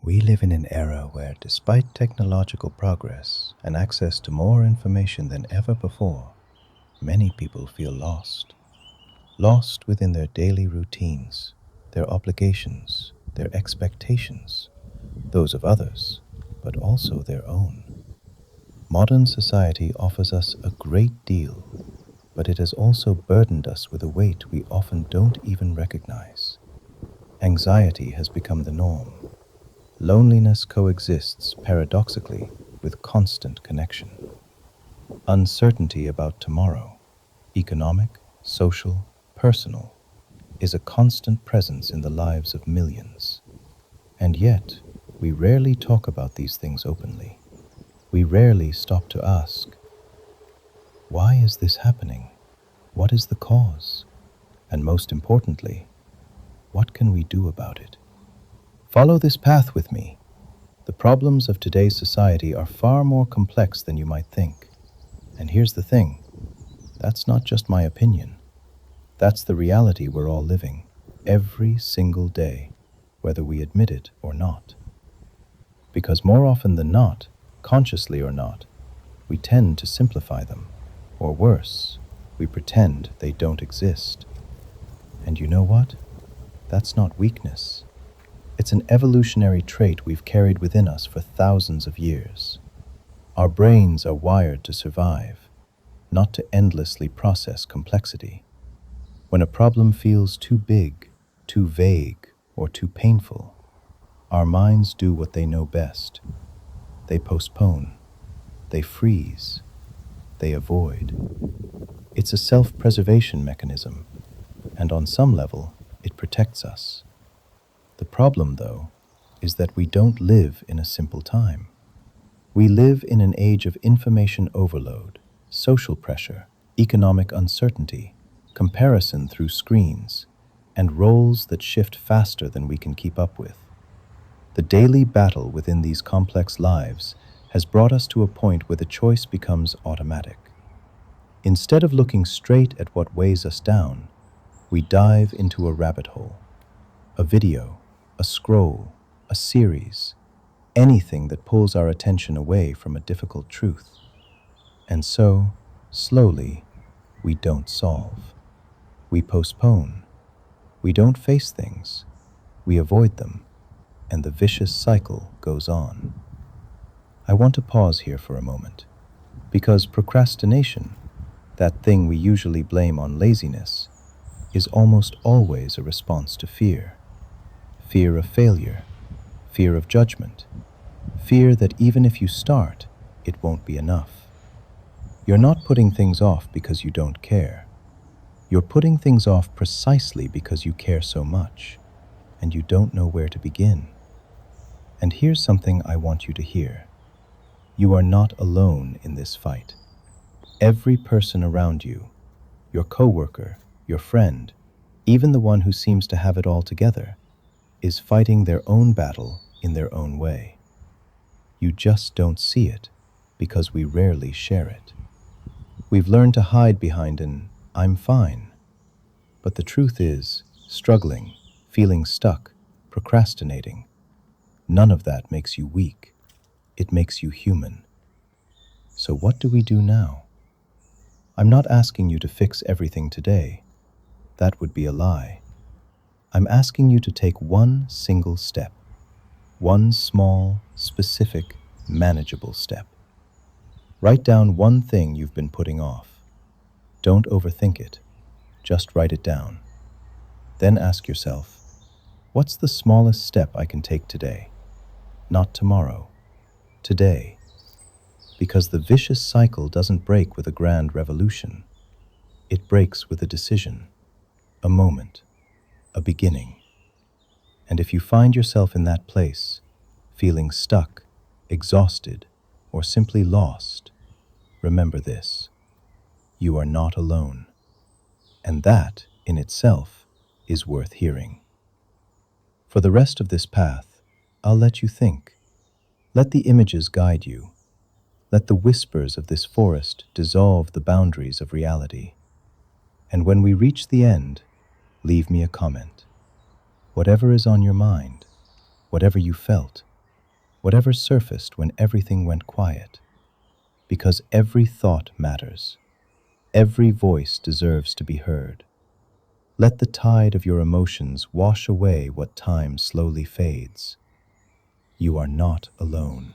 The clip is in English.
We live in an era where, despite technological progress and access to more information than ever before, many people feel lost. Lost within their daily routines, their obligations, their expectations, those of others, but also their own. Modern society offers us a great deal, but it has also burdened us with a weight we often don't even recognize. Anxiety has become the norm. Loneliness coexists, paradoxically, with constant connection. Uncertainty about tomorrow, economic, social, personal, is a constant presence in the lives of millions. And yet, we rarely talk about these things openly. We rarely stop to ask, why is this happening? What is the cause? And most importantly, what can we do about it? Follow this path with me. The problems of today's society are far more complex than you might think. And here's the thing, that's not just my opinion. That's the reality we're all living, every single day, whether we admit it or not. Because more often than not, consciously or not, we tend to simplify them. Or worse, we pretend they don't exist. And you know what? That's not weakness. It's an evolutionary trait we've carried within us for thousands of years. Our brains are wired to survive, not to endlessly process complexity. When a problem feels too big, too vague, or too painful, our minds do what they know best. They postpone, they freeze, they avoid. It's a self-preservation mechanism, and on some level, it protects us. The problem, though, is that we don't live in a simple time. We live in an age of information overload, social pressure, economic uncertainty, comparison through screens, and roles that shift faster than we can keep up with. The daily battle within these complex lives has brought us to a point where the choice becomes automatic. Instead of looking straight at what weighs us down, we dive into a rabbit hole. A video, a scroll, a series, anything that pulls our attention away from a difficult truth. And so, slowly, we don't solve. We postpone. We don't face things. We avoid them. And the vicious cycle goes on. I want to pause here for a moment, because procrastination, that thing we usually blame on laziness, is almost always a response to fear. Fear of failure, fear of judgment, fear that even if you start, it won't be enough. You're not putting things off because you don't care. You're putting things off precisely because you care so much, and you don't know where to begin. And here's something I want you to hear. You are not alone in this fight. Every person around you, your coworker, your friend, even the one who seems to have it all together, is fighting their own battle in their own way. You just don't see it because we rarely share it. We've learned to hide behind an "I'm fine." But the truth is, struggling, feeling stuck, procrastinating, none of that makes you weak. It makes you human. So what do we do now? I'm not asking you to fix everything today. That would be a lie. I'm asking you to take one single step, one small, specific, manageable step. Write down one thing you've been putting off. Don't overthink it. Just write it down. Then ask yourself, what's the smallest step I can take today? Not tomorrow, today. Because the vicious cycle doesn't break with a grand revolution. It breaks with a decision, a moment, a beginning. And if you find yourself in that place, feeling stuck, exhausted, or simply lost, remember this: you are not alone. And that, in itself, is worth hearing. For the rest of this path, I'll let you think. Let the images guide you. Let the whispers of this forest dissolve the boundaries of reality. And when we reach the end, leave me a comment. Whatever is on your mind, whatever you felt, whatever surfaced when everything went quiet, because every thought matters. Every voice deserves to be heard. Let the tide of your emotions wash away what time slowly fades. You are not alone.